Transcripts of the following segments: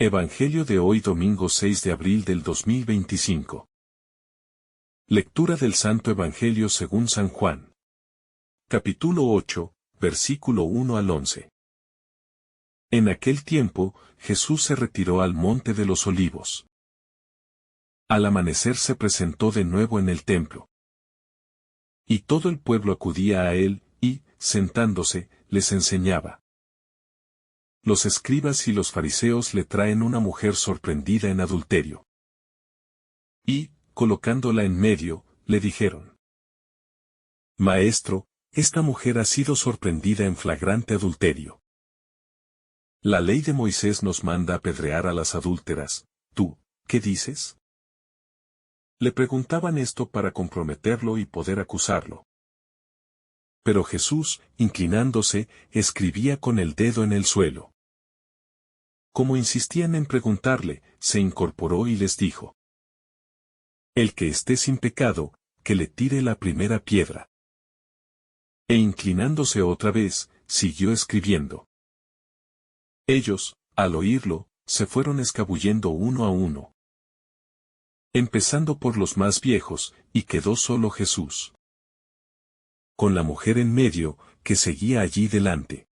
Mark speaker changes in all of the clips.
Speaker 1: Evangelio de hoy domingo 6 de abril del 2025. Lectura del Santo Evangelio según San Juan. Capítulo 8, versículo 1 al 11. En aquel tiempo, Jesús se retiró al monte de los Olivos. Al amanecer se presentó de nuevo en el templo. Y todo el pueblo acudía a él, y, sentándose, les enseñaba. Los escribas y los fariseos le traen una mujer sorprendida en adulterio. Y, colocándola en medio, le dijeron: Maestro, esta mujer ha sido sorprendida en flagrante adulterio. La ley de Moisés nos manda apedrear a las adúlteras. ¿Tú, qué dices? Le preguntaban esto para comprometerlo y poder acusarlo. Pero Jesús, inclinándose, escribía con el dedo en el suelo. Como insistían en preguntarle, se incorporó y les dijo: El que esté sin pecado, que le tire la primera piedra. E inclinándose otra vez, siguió escribiendo. Ellos, al oírlo, se fueron escabullendo uno a uno, empezando por los más viejos, y quedó solo Jesús, con la mujer en medio, que seguía allí delante.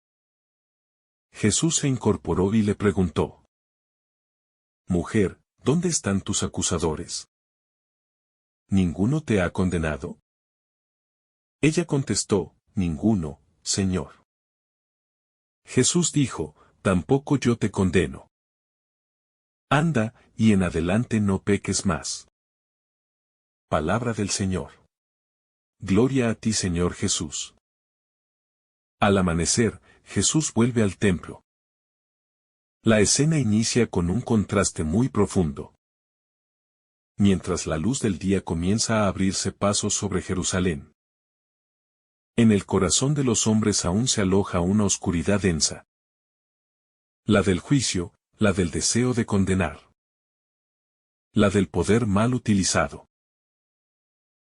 Speaker 1: Jesús se incorporó y le preguntó: Mujer, ¿dónde están tus acusadores? ¿Ninguno te ha condenado? Ella contestó: Ninguno, Señor. Jesús dijo: Tampoco yo te condeno. Anda, y en adelante no peques más. Palabra del Señor. Gloria a ti, Señor Jesús. Al amanecer, Jesús vuelve al templo. La escena inicia con un contraste muy profundo. Mientras la luz del día comienza a abrirse paso sobre Jerusalén, en el corazón de los hombres aún se aloja una oscuridad densa. La del juicio, la del deseo de condenar. La del poder mal utilizado.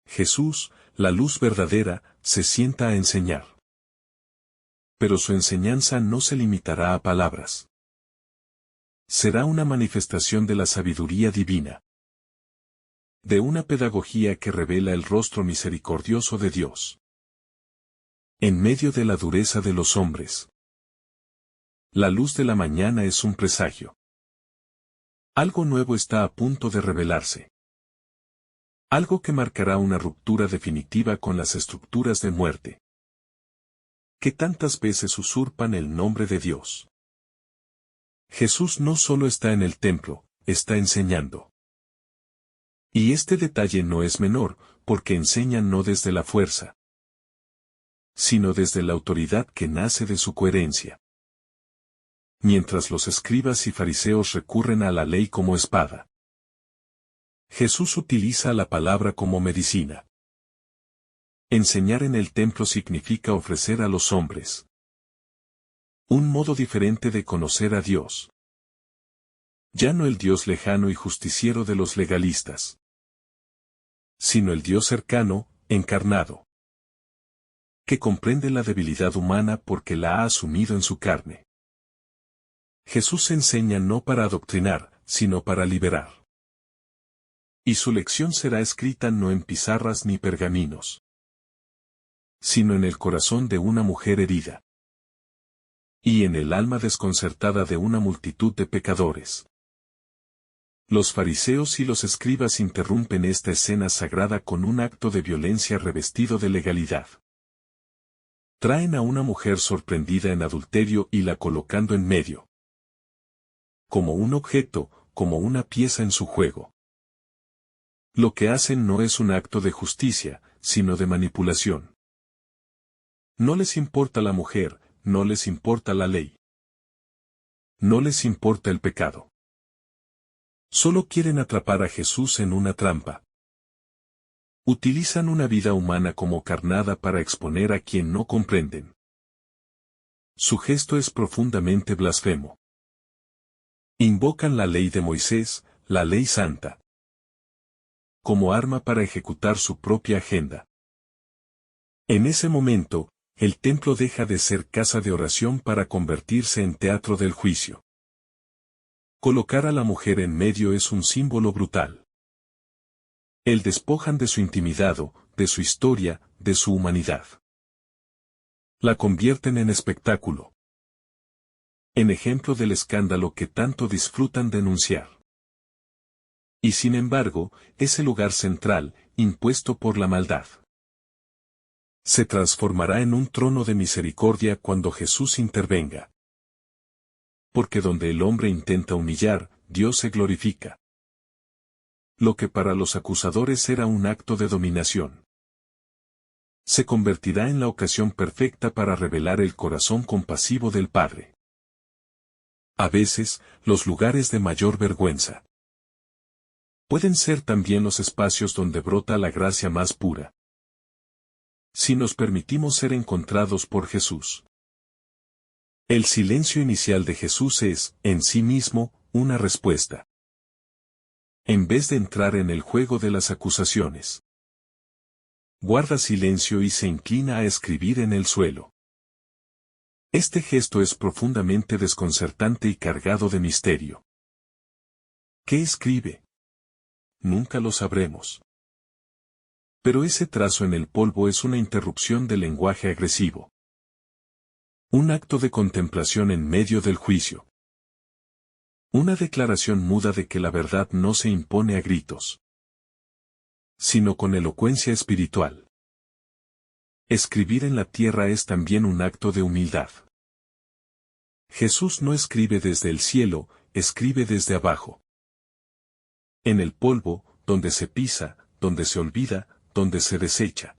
Speaker 1: Jesús, la luz verdadera, se sienta a enseñar. Pero su enseñanza no se limitará a palabras. Será una manifestación de la sabiduría divina. De una pedagogía que revela el rostro misericordioso de Dios. En medio de la dureza de los hombres. La luz de la mañana es un presagio. Algo nuevo está a punto de revelarse. Algo que marcará una ruptura definitiva con las estructuras de muerte, que tantas veces usurpan el nombre de Dios. Jesús no solo está en el templo, está enseñando. Y este detalle no es menor, porque enseña no desde la fuerza, sino desde la autoridad que nace de su coherencia. Mientras los escribas y fariseos recurren a la ley como espada, Jesús utiliza la palabra como medicina. Enseñar en el templo significa ofrecer a los hombres un modo diferente de conocer a Dios. Ya no el Dios lejano y justiciero de los legalistas, sino el Dios cercano, encarnado, que comprende la debilidad humana porque la ha asumido en su carne. Jesús enseña no para adoctrinar, sino para liberar. Y su lección será escrita no en pizarras ni pergaminos, sino en el corazón de una mujer herida. Y en el alma desconcertada de una multitud de pecadores. Los fariseos y los escribas interrumpen esta escena sagrada con un acto de violencia revestido de legalidad. Traen a una mujer sorprendida en adulterio y la colocando en medio. Como un objeto, como una pieza en su juego. Lo que hacen no es un acto de justicia, sino de manipulación. No les importa la mujer, no les importa la ley. No les importa el pecado. Solo quieren atrapar a Jesús en una trampa. Utilizan una vida humana como carnada para exponer a quien no comprenden. Su gesto es profundamente blasfemo. Invocan la ley de Moisés, la ley santa, como arma para ejecutar su propia agenda. En ese momento, el templo deja de ser casa de oración para convertirse en teatro del juicio. Colocar a la mujer en medio es un símbolo brutal. El despojan de su intimidad, de su historia, de su humanidad. La convierten en espectáculo. En ejemplo del escándalo que tanto disfrutan denunciar. Y sin embargo, es el lugar central, impuesto por la maldad. Se transformará en un trono de misericordia cuando Jesús intervenga. Porque donde el hombre intenta humillar, Dios se glorifica. Lo que para los acusadores era un acto de dominación, se convertirá en la ocasión perfecta para revelar el corazón compasivo del Padre. A veces, los lugares de mayor vergüenza pueden ser también los espacios donde brota la gracia más pura. Si nos permitimos ser encontrados por Jesús. El silencio inicial de Jesús es, en sí mismo, una respuesta. En vez de entrar en el juego de las acusaciones, guarda silencio y se inclina a escribir en el suelo. Este gesto es profundamente desconcertante y cargado de misterio. ¿Qué escribe? Nunca lo sabremos. Pero ese trazo en el polvo es una interrupción del lenguaje agresivo. Un acto de contemplación en medio del juicio. Una declaración muda de que la verdad no se impone a gritos, sino con elocuencia espiritual. Escribir en la tierra es también un acto de humildad. Jesús no escribe desde el cielo, escribe desde abajo. En el polvo, donde se pisa, donde se olvida, donde se desecha.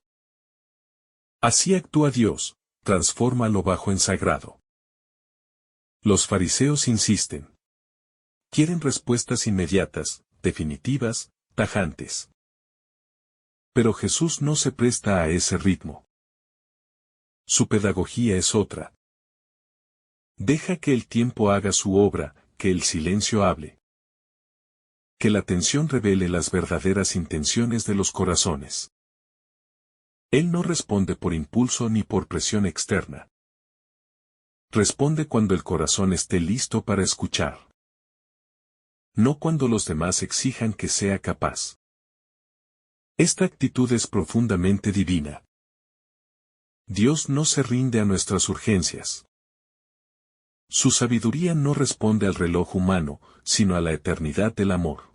Speaker 1: Así actúa Dios, transforma lo bajo en sagrado. Los fariseos insisten. Quieren respuestas inmediatas, definitivas, tajantes. Pero Jesús no se presta a ese ritmo. Su pedagogía es otra. Deja que el tiempo haga su obra, que el silencio hable. Que la atención revele las verdaderas intenciones de los corazones. Él no responde por impulso ni por presión externa. Responde cuando el corazón esté listo para escuchar. No cuando los demás exijan que sea capaz. Esta actitud es profundamente divina. Dios no se rinde a nuestras urgencias. Su sabiduría no responde al reloj humano, sino a la eternidad del amor.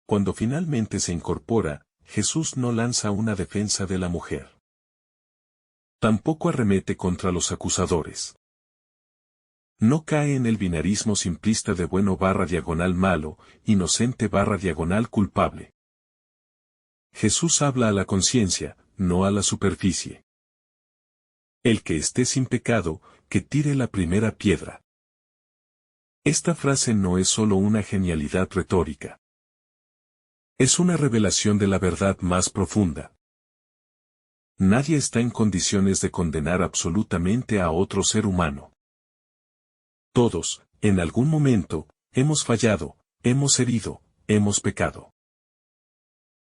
Speaker 1: Cuando finalmente se incorpora, Jesús no lanza una defensa de la mujer. Tampoco arremete contra los acusadores. No cae en el binarismo simplista de bueno/malo, inocente/culpable. Jesús habla a la conciencia, no a la superficie. El que esté sin pecado, que tire la primera piedra. Esta frase no es solo una genialidad retórica. Es una revelación de la verdad más profunda. Nadie está en condiciones de condenar absolutamente a otro ser humano. Todos, en algún momento, hemos fallado, hemos herido, hemos pecado.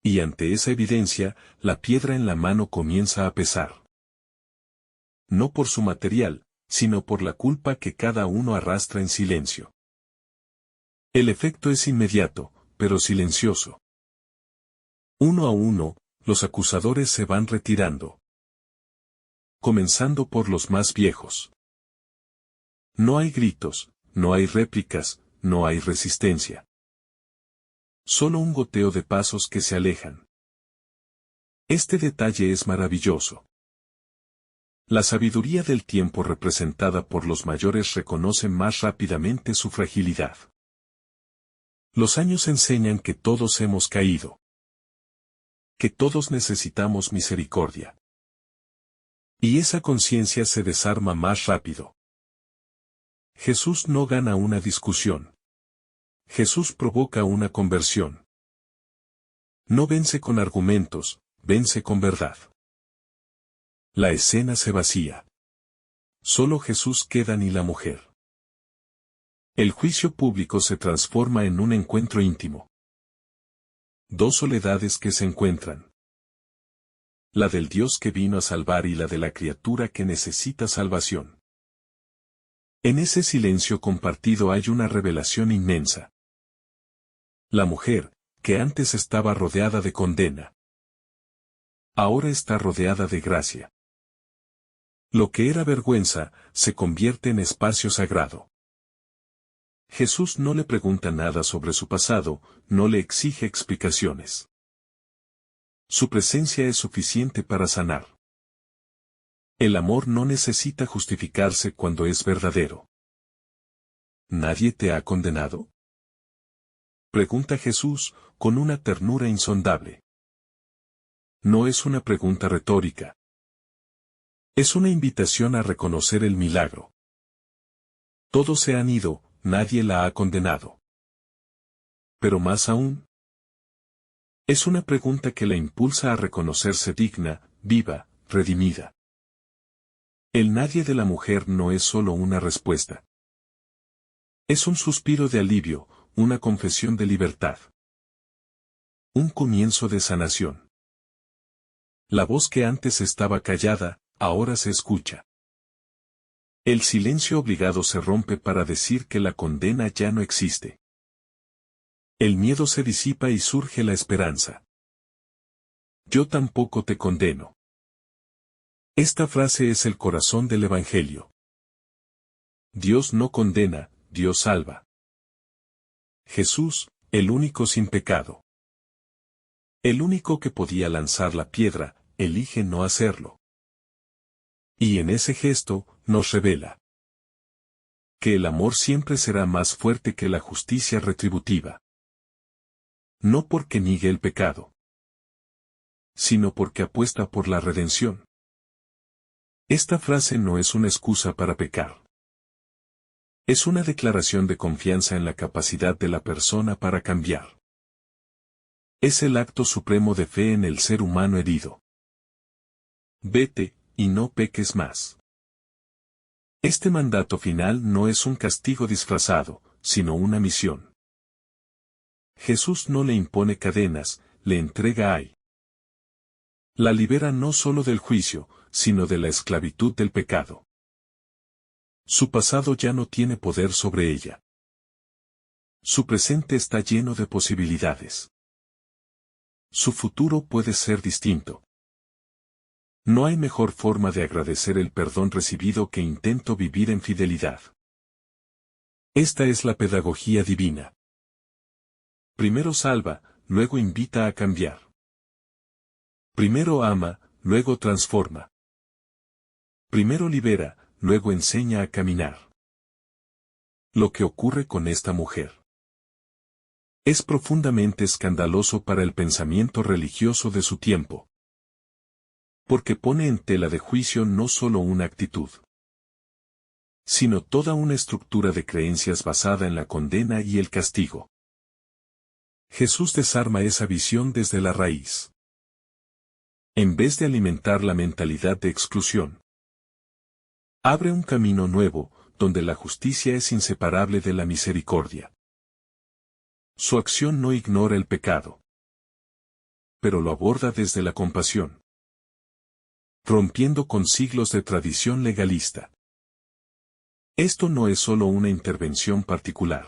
Speaker 1: Y ante esa evidencia, la piedra en la mano comienza a pesar. No por su material, sino por la culpa que cada uno arrastra en silencio. El efecto es inmediato, pero silencioso. Uno a uno, los acusadores se van retirando. Comenzando por los más viejos. No hay gritos, no hay réplicas, no hay resistencia. Solo un goteo de pasos que se alejan. Este detalle es maravilloso. La sabiduría del tiempo representada por los mayores reconoce más rápidamente su fragilidad. Los años enseñan que todos hemos caído. Que todos necesitamos misericordia. Y esa conciencia se desarma más rápido. Jesús no gana una discusión. Jesús provoca una conversión. No vence con argumentos, vence con verdad. La escena se vacía. Solo Jesús queda ni la mujer. El juicio público se transforma en un encuentro íntimo. Dos soledades que se encuentran. La del Dios que vino a salvar y la de la criatura que necesita salvación. En ese silencio compartido hay una revelación inmensa. La mujer, que antes estaba rodeada de condena, ahora está rodeada de gracia. Lo que era vergüenza, se convierte en espacio sagrado. Jesús no le pregunta nada sobre su pasado, no le exige explicaciones. Su presencia es suficiente para sanar. El amor no necesita justificarse cuando es verdadero. ¿Nadie te ha condenado?, pregunta Jesús, con una ternura insondable. No es una pregunta retórica. Es una invitación a reconocer el milagro. Todos se han ido, nadie la ha condenado. Pero más aún, es una pregunta que la impulsa a reconocerse digna, viva, redimida. El nadie de la mujer no es solo una respuesta. Es un suspiro de alivio, una confesión de libertad. Un comienzo de sanación. La voz que antes estaba callada, ahora se escucha. El silencio obligado se rompe para decir que la condena ya no existe. El miedo se disipa y surge la esperanza. Yo tampoco te condeno. Esta frase es el corazón del Evangelio. Dios no condena, Dios salva. Jesús, el único sin pecado. El único que podía lanzar la piedra, elige no hacerlo. Y en ese gesto, nos revela que el amor siempre será más fuerte que la justicia retributiva. No porque niegue el pecado, sino porque apuesta por la redención. Esta frase no es una excusa para pecar. Es una declaración de confianza en la capacidad de la persona para cambiar. Es el acto supremo de fe en el ser humano herido. Vete, y no peques más. Este mandato final no es un castigo disfrazado, sino una misión. Jesús no le impone cadenas, le entrega ay. La libera no solo del juicio, sino de la esclavitud del pecado. Su pasado ya no tiene poder sobre ella. Su presente está lleno de posibilidades. Su futuro puede ser distinto. No hay mejor forma de agradecer el perdón recibido que intento vivir en fidelidad. Esta es la pedagogía divina. Primero salva, luego invita a cambiar. Primero ama, luego transforma. Primero libera, luego enseña a caminar. Lo que ocurre con esta mujer es profundamente escandaloso para el pensamiento religioso de su tiempo. Porque pone en tela de juicio no solo una actitud, sino toda una estructura de creencias basada en la condena y el castigo. Jesús desarma esa visión desde la raíz. En vez de alimentar la mentalidad de exclusión, abre un camino nuevo, donde la justicia es inseparable de la misericordia. Su acción no ignora el pecado, pero lo aborda desde la compasión, rompiendo con siglos de tradición legalista. Esto no es solo una intervención particular.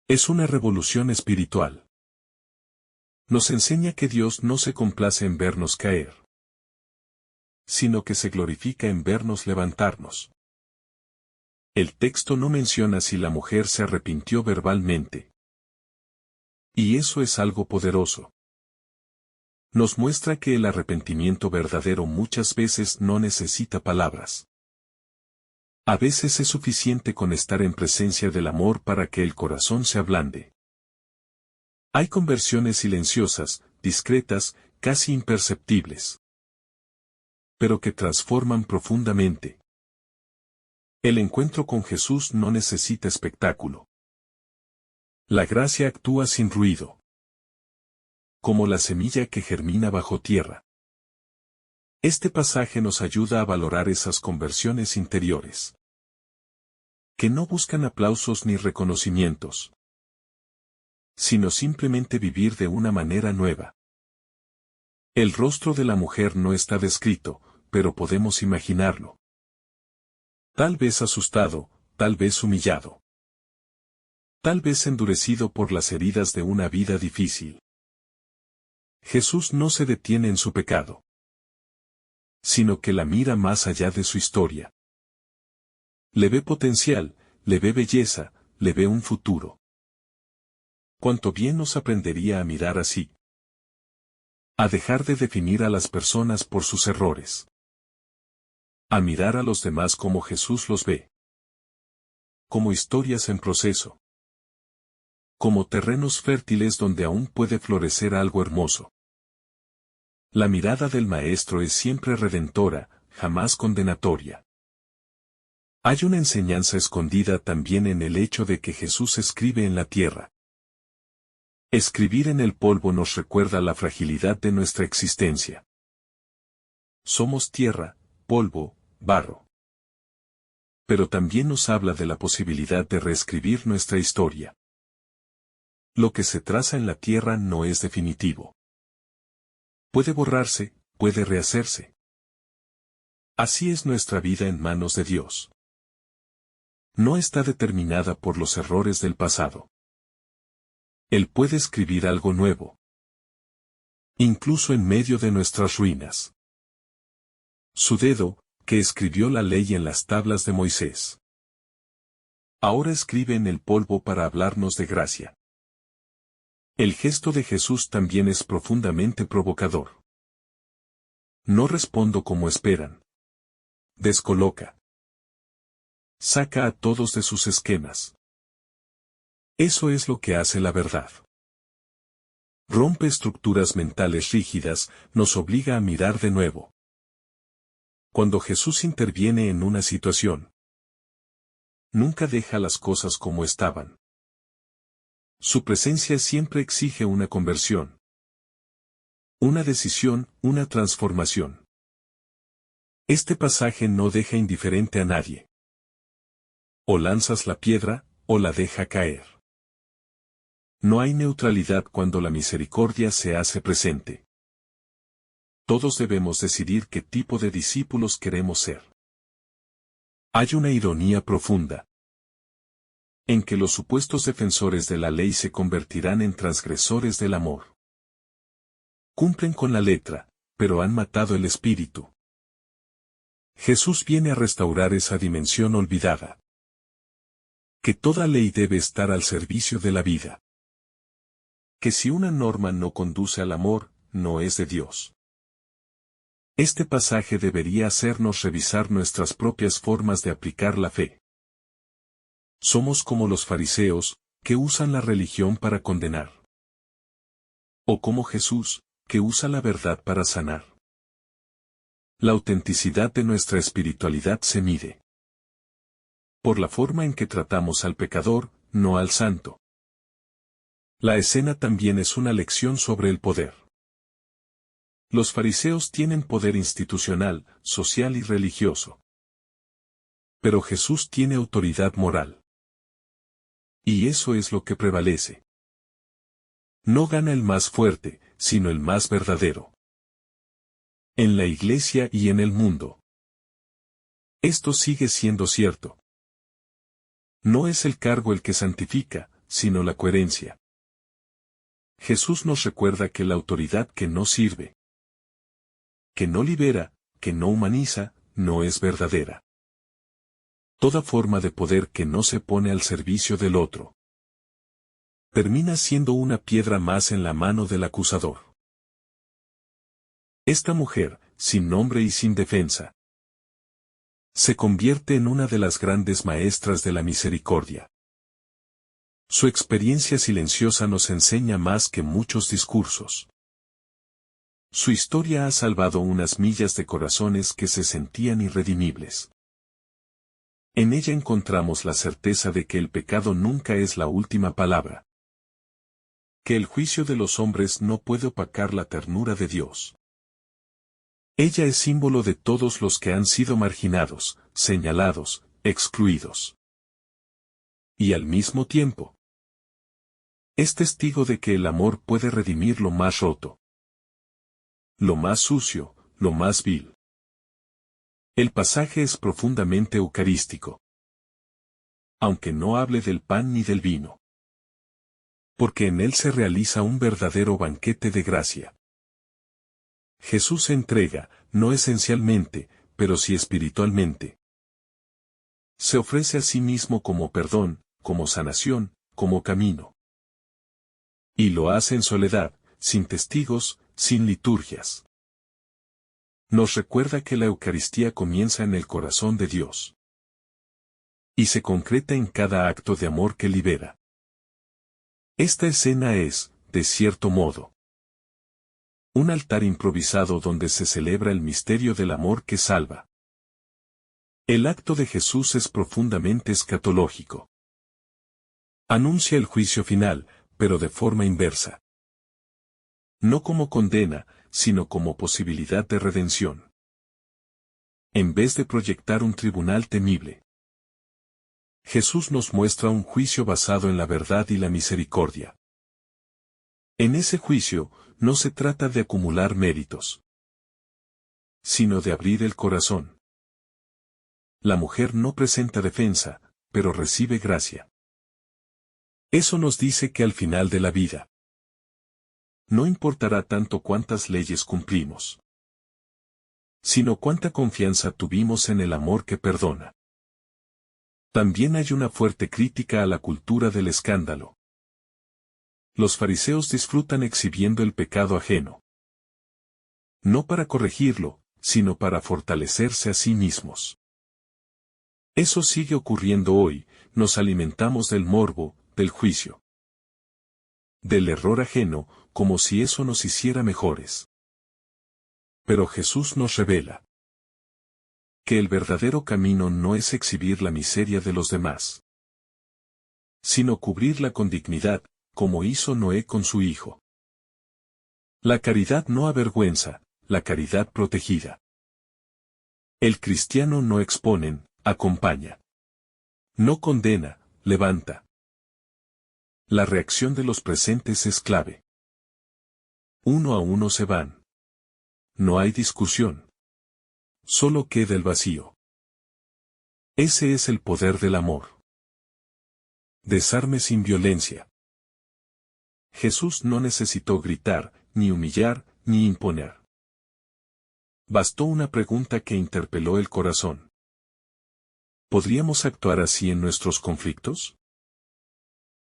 Speaker 1: Es una revolución espiritual. Nos enseña que Dios no se complace en vernos caer, sino que se glorifica en vernos levantarnos. El texto no menciona si la mujer se arrepintió verbalmente. Y eso es algo poderoso. Nos muestra que el arrepentimiento verdadero muchas veces no necesita palabras. A veces es suficiente con estar en presencia del amor para que el corazón se ablande. Hay conversiones silenciosas, discretas, casi imperceptibles, pero que transforman profundamente. El encuentro con Jesús no necesita espectáculo. La gracia actúa sin ruido, como la semilla que germina bajo tierra. Este pasaje nos ayuda a valorar esas conversiones interiores, que no buscan aplausos ni reconocimientos, sino simplemente vivir de una manera nueva. El rostro de la mujer no está descrito, pero podemos imaginarlo. Tal vez asustado, tal vez humillado. Tal vez endurecido por las heridas de una vida difícil. Jesús no se detiene en su pecado, sino que la mira más allá de su historia. Le ve potencial, le ve belleza, le ve un futuro. Cuánto bien nos aprendería a mirar así. A dejar de definir a las personas por sus errores. A mirar a los demás como Jesús los ve. Como historias en proceso. Como terrenos fértiles donde aún puede florecer algo hermoso. La mirada del Maestro es siempre redentora, jamás condenatoria. Hay una enseñanza escondida también en el hecho de que Jesús escribe en la tierra. Escribir en el polvo nos recuerda la fragilidad de nuestra existencia. Somos tierra, polvo, barro. Pero también nos habla de la posibilidad de reescribir nuestra historia. Lo que se traza en la tierra no es definitivo. Puede borrarse, puede rehacerse. Así es nuestra vida en manos de Dios. No está determinada por los errores del pasado. Él puede escribir algo nuevo. Incluso en medio de nuestras ruinas. Su dedo, que escribió la ley en las tablas de Moisés. Ahora escribe en el polvo para hablarnos de gracia. El gesto de Jesús también es profundamente provocador. No respondo como esperan. Descoloca. Saca a todos de sus esquemas. Eso es lo que hace la verdad. Rompe estructuras mentales rígidas, nos obliga a mirar de nuevo. Cuando Jesús interviene en una situación, nunca deja las cosas como estaban. Su presencia siempre exige una conversión. Una decisión, una transformación. Este pasaje no deja indiferente a nadie. O lanzas la piedra, o la deja caer. No hay neutralidad cuando la misericordia se hace presente. Todos debemos decidir qué tipo de discípulos queremos ser. Hay una ironía profunda, en que los supuestos defensores de la ley se convertirán en transgresores del amor. Cumplen con la letra, pero han matado el espíritu. Jesús viene a restaurar esa dimensión olvidada. Que toda ley debe estar al servicio de la vida. Que si una norma no conduce al amor, no es de Dios. Este pasaje debería hacernos revisar nuestras propias formas de aplicar la fe. Somos como los fariseos, que usan la religión para condenar. O como Jesús, que usa la verdad para sanar. La autenticidad de nuestra espiritualidad se mide por la forma en que tratamos al pecador, no al santo. La escena también es una lección sobre el poder. Los fariseos tienen poder institucional, social y religioso. Pero Jesús tiene autoridad moral. Y eso es lo que prevalece. No gana el más fuerte, sino el más verdadero. En la iglesia y en el mundo. Esto sigue siendo cierto. No es el cargo el que santifica, sino la coherencia. Jesús nos recuerda que la autoridad que no sirve, que no libera, que no humaniza, no es verdadera. Toda forma de poder que no se pone al servicio del otro, termina siendo una piedra más en la mano del acusador. Esta mujer, sin nombre y sin defensa, se convierte en una de las grandes maestras de la misericordia. Su experiencia silenciosa nos enseña más que muchos discursos. Su historia ha salvado unas millas de corazones que se sentían irredimibles. En ella encontramos la certeza de que el pecado nunca es la última palabra. Que el juicio de los hombres no puede opacar la ternura de Dios. Ella es símbolo de todos los que han sido marginados, señalados, excluidos. Y al mismo tiempo, es testigo de que el amor puede redimir lo más roto, lo más sucio, lo más vil. El pasaje es profundamente eucarístico, aunque no hable del pan ni del vino, porque en él se realiza un verdadero banquete de gracia. Jesús se entrega, no esencialmente, pero sí espiritualmente. Se ofrece a sí mismo como perdón, como sanación, como camino. Y lo hace en soledad, sin testigos, sin liturgias. Nos recuerda que la Eucaristía comienza en el corazón de Dios. Y se concreta en cada acto de amor que libera. Esta escena es, de cierto modo, un altar improvisado donde se celebra el misterio del amor que salva. El acto de Jesús es profundamente escatológico. Anuncia el juicio final, pero de forma inversa. No como condena, sino como posibilidad de redención. En vez de proyectar un tribunal temible, Jesús nos muestra un juicio basado en la verdad y la misericordia. En ese juicio, no se trata de acumular méritos, sino de abrir el corazón. La mujer no presenta defensa, pero recibe gracia. Eso nos dice que al final de la vida, no importará tanto cuántas leyes cumplimos, sino cuánta confianza tuvimos en el amor que perdona. También hay una fuerte crítica a la cultura del escándalo. Los fariseos disfrutan exhibiendo el pecado ajeno, no para corregirlo, sino para fortalecerse a sí mismos. Eso sigue ocurriendo hoy, nos alimentamos del morbo, del juicio, del error ajeno, como si eso nos hiciera mejores. Pero Jesús nos revela que el verdadero camino no es exhibir la miseria de los demás, sino cubrirla con dignidad, como hizo Noé con su hijo. La caridad no avergüenza, la caridad protegida. El cristiano no exponen, acompaña. No condena, levanta. La reacción de los presentes es clave. Uno a uno se van. No hay discusión. Solo queda el vacío. Ese es el poder del amor. Desarme sin violencia. Jesús no necesitó gritar, ni humillar, ni imponer. Bastó una pregunta que interpeló el corazón. ¿Podríamos actuar así en nuestros conflictos?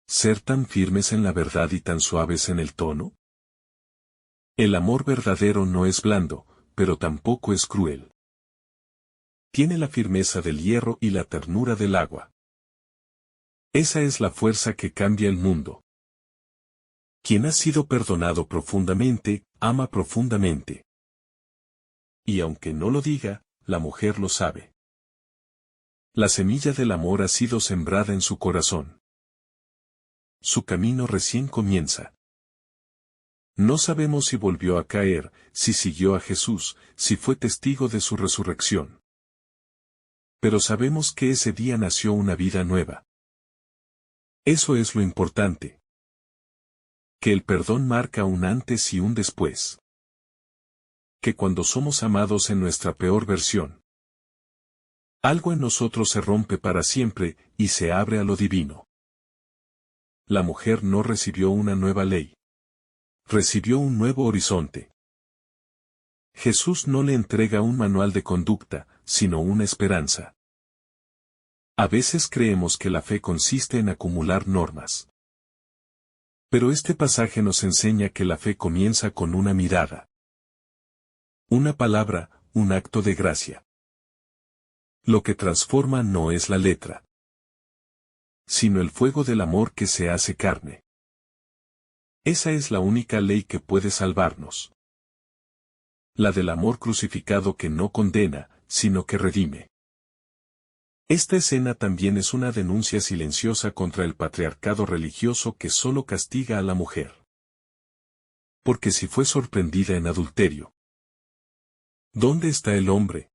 Speaker 1: ¿Ser tan firmes en la verdad y tan suaves en el tono? El amor verdadero no es blando, pero tampoco es cruel. Tiene la firmeza del hierro y la ternura del agua. Esa es la fuerza que cambia el mundo. Quien ha sido perdonado profundamente, ama profundamente. Y aunque no lo diga, la mujer lo sabe. La semilla del amor ha sido sembrada en su corazón. Su camino recién comienza. No sabemos si volvió a caer, si siguió a Jesús, si fue testigo de su resurrección. Pero sabemos que ese día nació una vida nueva. Eso es lo importante. Que el perdón marca un antes y un después. Que cuando somos amados en nuestra peor versión, algo en nosotros se rompe para siempre, y se abre a lo divino. La mujer no recibió una nueva ley. Recibió un nuevo horizonte. Jesús no le entrega un manual de conducta, sino una esperanza. A veces creemos que la fe consiste en acumular normas. Pero este pasaje nos enseña que la fe comienza con una mirada. Una palabra, un acto de gracia. Lo que transforma no es la letra, sino el fuego del amor que se hace carne. Esa es la única ley que puede salvarnos. La del amor crucificado que no condena, sino que redime. Esta escena también es una denuncia silenciosa contra el patriarcado religioso que solo castiga a la mujer. Porque si fue sorprendida en adulterio, ¿dónde está el hombre?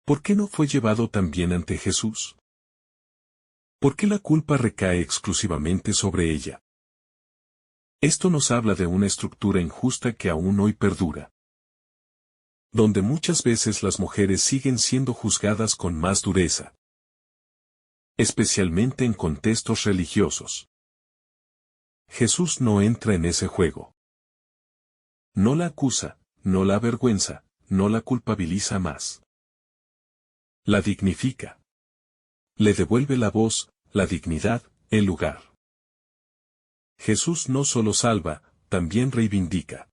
Speaker 1: ¿Por qué no fue llevado también ante Jesús? ¿Por qué la culpa recae exclusivamente sobre ella? Esto nos habla de una estructura injusta que aún hoy perdura. donde muchas veces las mujeres siguen siendo juzgadas con más dureza, especialmente en contextos religiosos. Jesús no entra en ese juego. No la acusa, no la avergüenza, no la culpabiliza más. La dignifica. Le devuelve la voz, la dignidad, el lugar. Jesús no solo salva, también reivindica.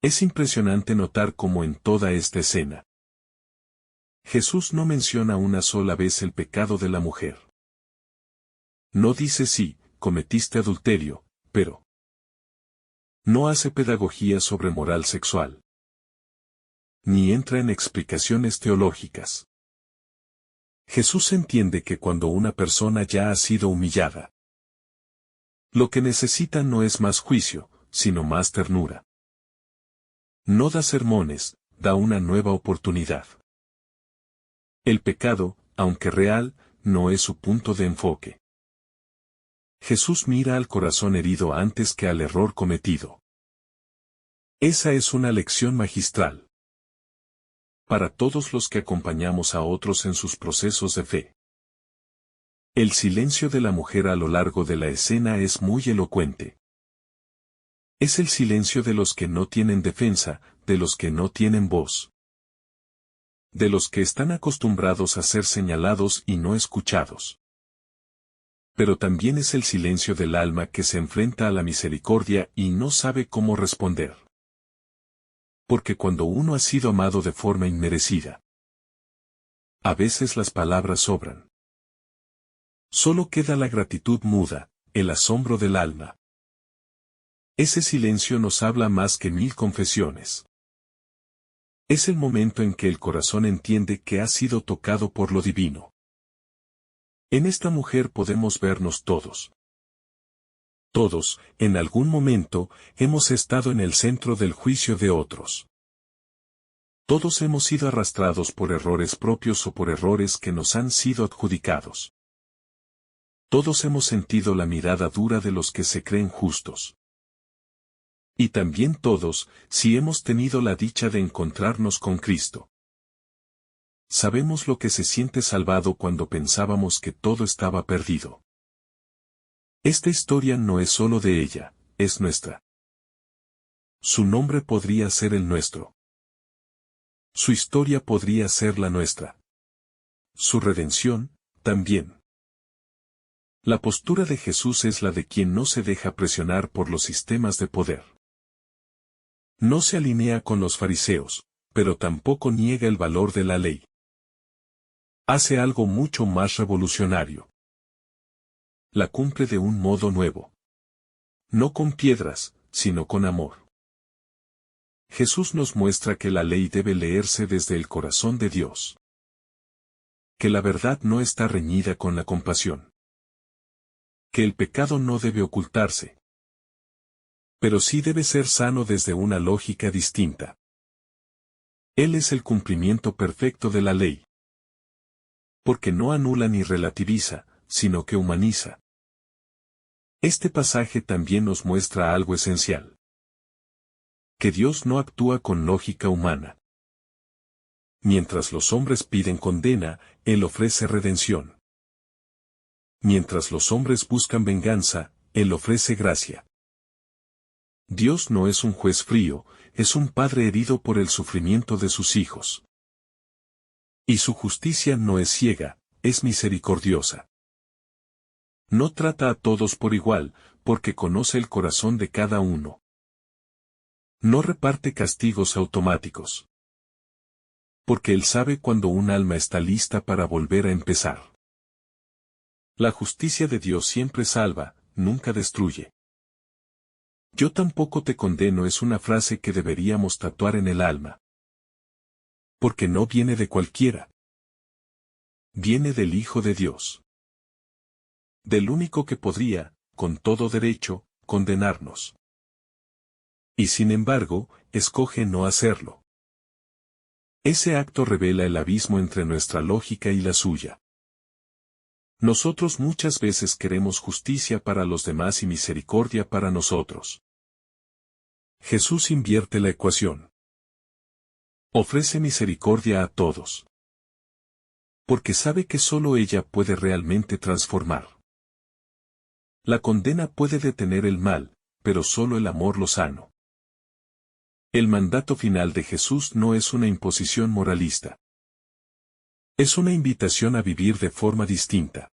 Speaker 1: Es impresionante notar cómo en toda esta escena, Jesús no menciona una sola vez el pecado de la mujer. No dice sí, cometiste adulterio, pero no hace pedagogía sobre moral sexual. Ni entra en explicaciones teológicas. Jesús entiende que cuando una persona ya ha sido humillada, lo que necesita no es más juicio, sino más ternura. No da sermones, da una nueva oportunidad. El pecado, aunque real, no es su punto de enfoque. Jesús mira al corazón herido antes que al error cometido. Esa es una lección magistral para todos los que acompañamos a otros en sus procesos de fe. El silencio de la mujer a lo largo de la escena es muy elocuente. Es el silencio de los que no tienen defensa, de los que no tienen voz, de los que están acostumbrados a ser señalados y no escuchados. Pero también es el silencio del alma que se enfrenta a la misericordia y no sabe cómo responder. Porque cuando uno ha sido amado de forma inmerecida, a veces las palabras sobran. Solo queda la gratitud muda, el asombro del alma. Ese silencio nos habla más que 1000 confesiones. Es el momento en que el corazón entiende que ha sido tocado por lo divino. En esta mujer podemos vernos todos. Todos, en algún momento, hemos estado en el centro del juicio de otros. Todos hemos sido arrastrados por errores propios o por errores que nos han sido adjudicados. Todos hemos sentido la mirada dura de los que se creen justos. Y también todos, si hemos tenido la dicha de encontrarnos con Cristo. Sabemos lo que se siente salvado cuando pensábamos que todo estaba perdido. Esta historia no es solo de ella, es nuestra. Su nombre podría ser el nuestro. Su historia podría ser la nuestra. Su redención, también. La postura de Jesús es la de quien no se deja presionar por los sistemas de poder. No se alinea con los fariseos, pero tampoco niega el valor de la ley. Hace algo mucho más revolucionario. La cumple de un modo nuevo. No con piedras, sino con amor. Jesús nos muestra que la ley debe leerse desde el corazón de Dios. Que la verdad no está reñida con la compasión. Que el pecado no debe ocultarse. Pero sí debe ser sano desde una lógica distinta. Él es el cumplimiento perfecto de la ley. Porque no anula ni relativiza, sino que humaniza. Este pasaje también nos muestra algo esencial. Que Dios no actúa con lógica humana. Mientras los hombres piden condena, Él ofrece redención. Mientras los hombres buscan venganza, Él ofrece gracia. Dios no es un juez frío, es un padre herido por el sufrimiento de sus hijos. Y su justicia no es ciega, es misericordiosa. No trata a todos por igual, porque conoce el corazón de cada uno. No reparte castigos automáticos. Porque Él sabe cuando un alma está lista para volver a empezar. La justicia de Dios siempre salva, nunca destruye. Yo tampoco te condeno es una frase que deberíamos tatuar en el alma. Porque no viene de cualquiera. Viene del Hijo de Dios. Del único que podría, con todo derecho, condenarnos. Y sin embargo, escoge no hacerlo. Ese acto revela el abismo entre nuestra lógica y la suya. Nosotros muchas veces queremos justicia para los demás y misericordia para nosotros. Jesús invierte la ecuación. Ofrece misericordia a todos. Porque sabe que solo ella puede realmente transformar. La condena puede detener el mal, pero solo el amor lo sano. El mandato final de Jesús no es una imposición moralista. Es una invitación a vivir de forma distinta.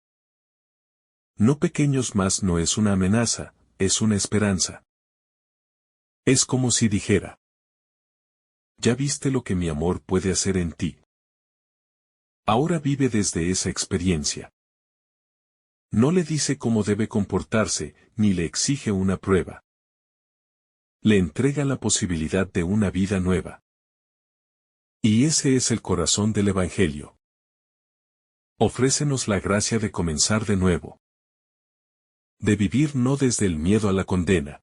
Speaker 1: No pequeños más no es una amenaza, es una esperanza. Es como si dijera: ya viste lo que mi amor puede hacer en ti. Ahora vive desde esa experiencia. No le dice cómo debe comportarse, ni le exige una prueba. Le entrega la posibilidad de una vida nueva. Y ese es el corazón del Evangelio. Ofrécenos la gracia de comenzar de nuevo. De vivir no desde el miedo a la condena,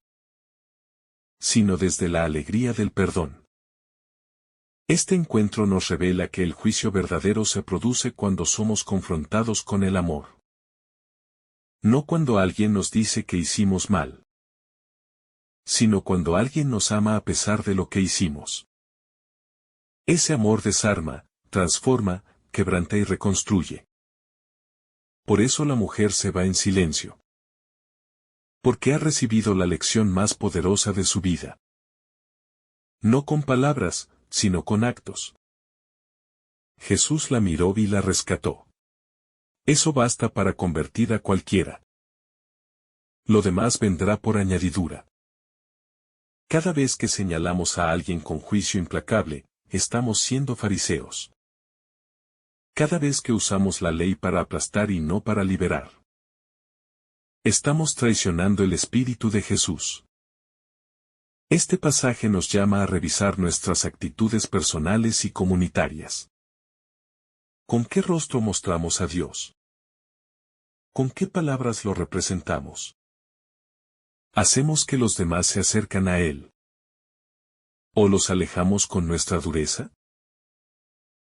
Speaker 1: sino desde la alegría del perdón. Este encuentro nos revela que el juicio verdadero se produce cuando somos confrontados con el amor. No cuando alguien nos dice que hicimos mal, sino cuando alguien nos ama a pesar de lo que hicimos. Ese amor desarma, transforma, quebranta y reconstruye. Por eso la mujer se va en silencio. Porque ha recibido la lección más poderosa de su vida. No con palabras, sino con actos. Jesús la miró y la rescató. Eso basta para convertir a cualquiera. Lo demás vendrá por añadidura. Cada vez que señalamos a alguien con juicio implacable, estamos siendo fariseos. Cada vez que usamos la ley para aplastar y no para liberar, estamos traicionando el espíritu de Jesús. Este pasaje nos llama a revisar nuestras actitudes personales y comunitarias. ¿Con qué rostro mostramos a Dios? ¿Con qué palabras lo representamos? ¿Hacemos que los demás se acercan a Él? ¿O los alejamos con nuestra dureza?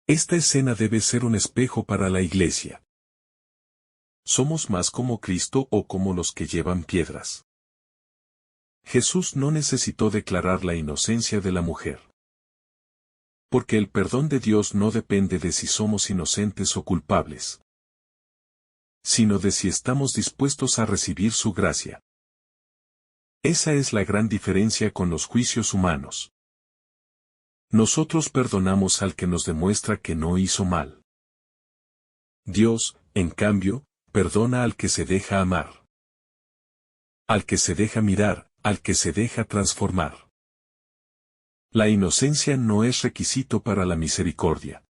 Speaker 1: Esta escena debe ser un espejo para la Iglesia. ¿Somos más como Cristo o como los que llevan piedras? Jesús no necesitó declarar la inocencia de la mujer. Porque el perdón de Dios no depende de si somos inocentes o culpables, sino de si estamos dispuestos a recibir su gracia. Esa es la gran diferencia con los juicios humanos. Nosotros perdonamos al que nos demuestra que no hizo mal. Dios, en cambio, perdona al que se deja amar, al que se deja mirar, al que se deja transformar. La inocencia no es requisito para la misericordia.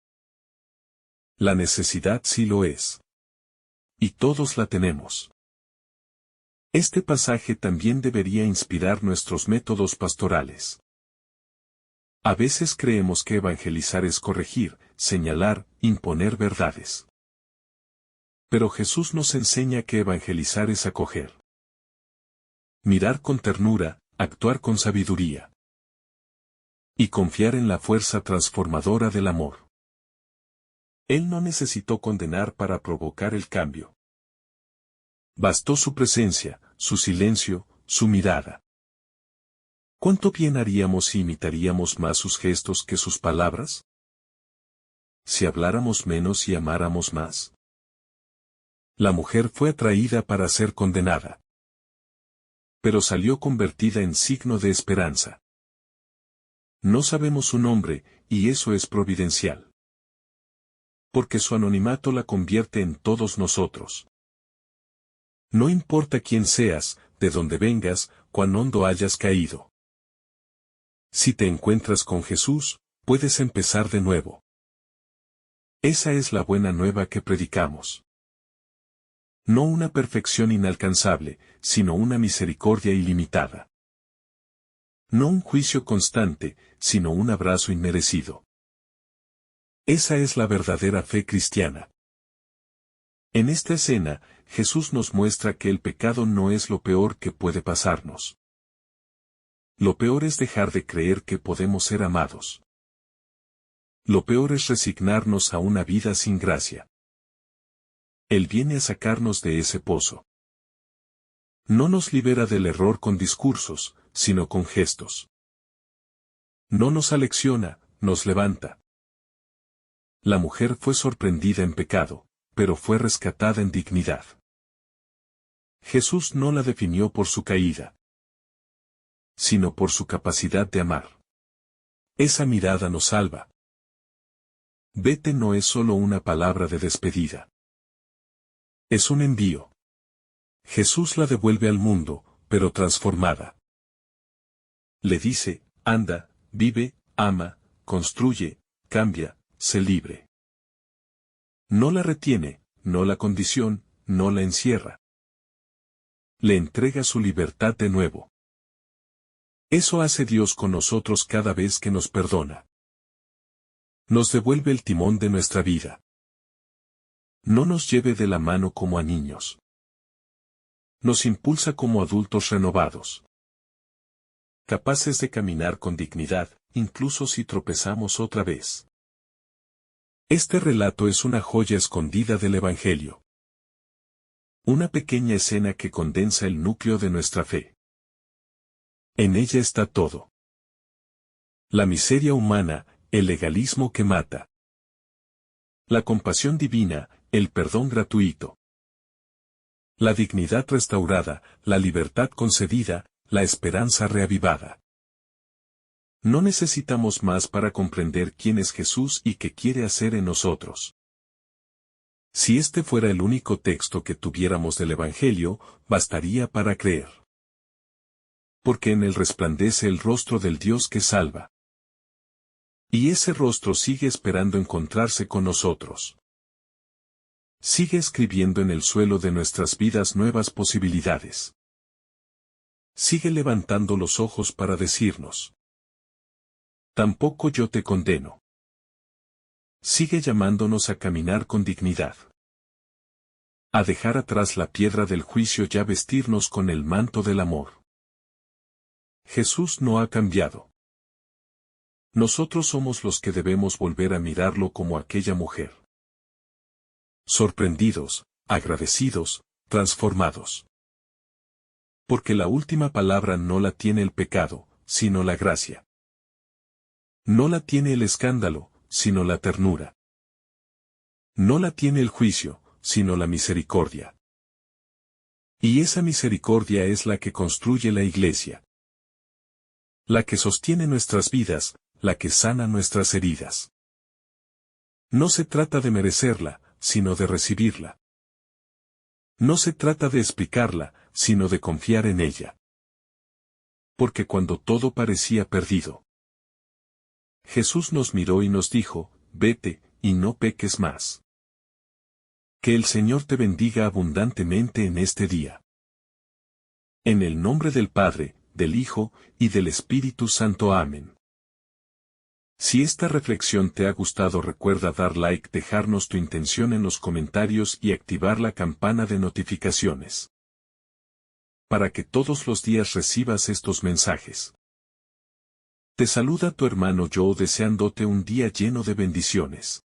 Speaker 1: La necesidad sí lo es. Y todos la tenemos. Este pasaje también debería inspirar nuestros métodos pastorales. A veces creemos que evangelizar es corregir, señalar, imponer verdades. Pero Jesús nos enseña que evangelizar es acoger. Mirar con ternura, actuar con sabiduría. Y confiar en la fuerza transformadora del amor. Él no necesitó condenar para provocar el cambio. Bastó su presencia, su silencio, su mirada. ¿Cuánto bien haríamos si imitaríamos más sus gestos que sus palabras? Si habláramos menos y amáramos más. La mujer fue atraída para ser condenada. Pero salió convertida en signo de esperanza. No sabemos su nombre, y eso es providencial. Porque su anonimato la convierte en todos nosotros. No importa quién seas, de dónde vengas, cuán hondo hayas caído. Si te encuentras con Jesús, puedes empezar de nuevo. Esa es la buena nueva que predicamos. No una perfección inalcanzable, sino una misericordia ilimitada. No un juicio constante, sino un abrazo inmerecido. Esa es la verdadera fe cristiana. En esta escena, Jesús nos muestra que el pecado no es lo peor que puede pasarnos. Lo peor es dejar de creer que podemos ser amados. Lo peor es resignarnos a una vida sin gracia. Él viene a sacarnos de ese pozo. No nos libera del error con discursos, sino con gestos. No nos alecciona, nos levanta. La mujer fue sorprendida en pecado, pero fue rescatada en dignidad. Jesús no la definió por su caída, sino por su capacidad de amar. Esa mirada nos salva. Vete no es solo una palabra de despedida. Es un envío. Jesús la devuelve al mundo, pero transformada. Le dice, anda, vive, ama, construye, cambia, sé libre. No la retiene, no la condiciona, no la encierra. Le entrega su libertad de nuevo. Eso hace Dios con nosotros cada vez que nos perdona. Nos devuelve el timón de nuestra vida. No nos lleve de la mano como a niños. Nos impulsa como adultos renovados, capaces de caminar con dignidad, incluso si tropezamos otra vez. Este relato es una joya escondida del Evangelio. Una pequeña escena que condensa el núcleo de nuestra fe. En ella está todo. La miseria humana, el legalismo que mata. La compasión divina, el perdón gratuito. La dignidad restaurada, la libertad concedida, la esperanza reavivada. No necesitamos más para comprender quién es Jesús y qué quiere hacer en nosotros. Si este fuera el único texto que tuviéramos del Evangelio, bastaría para creer. Porque en él resplandece el rostro del Dios que salva. Y ese rostro sigue esperando encontrarse con nosotros. Sigue escribiendo en el suelo de nuestras vidas nuevas posibilidades. Sigue levantando los ojos para decirnos: tampoco yo te condeno. Sigue llamándonos a caminar con dignidad. A dejar atrás la piedra del juicio y a vestirnos con el manto del amor. Jesús no ha cambiado. Nosotros somos los que debemos volver a mirarlo como aquella mujer. Sorprendidos, agradecidos, transformados. Porque la última palabra no la tiene el pecado, sino la gracia. No la tiene el escándalo, sino la ternura. No la tiene el juicio, sino la misericordia. Y esa misericordia es la que construye la Iglesia. La que sostiene nuestras vidas, la que sana nuestras heridas. No se trata de merecerla, sino de recibirla. No se trata de explicarla, sino de confiar en ella. Porque cuando todo parecía perdido, Jesús nos miró y nos dijo: vete, y no peques más. Que el Señor te bendiga abundantemente en este día. En el nombre del Padre, del Hijo, y del Espíritu Santo. Amén. Si esta reflexión te ha gustado, recuerda dar like, dejarnos tu intención en los comentarios y activar la campana de notificaciones. Para que todos los días recibas estos mensajes. Te saluda tu hermano Joe deseándote un día lleno de bendiciones.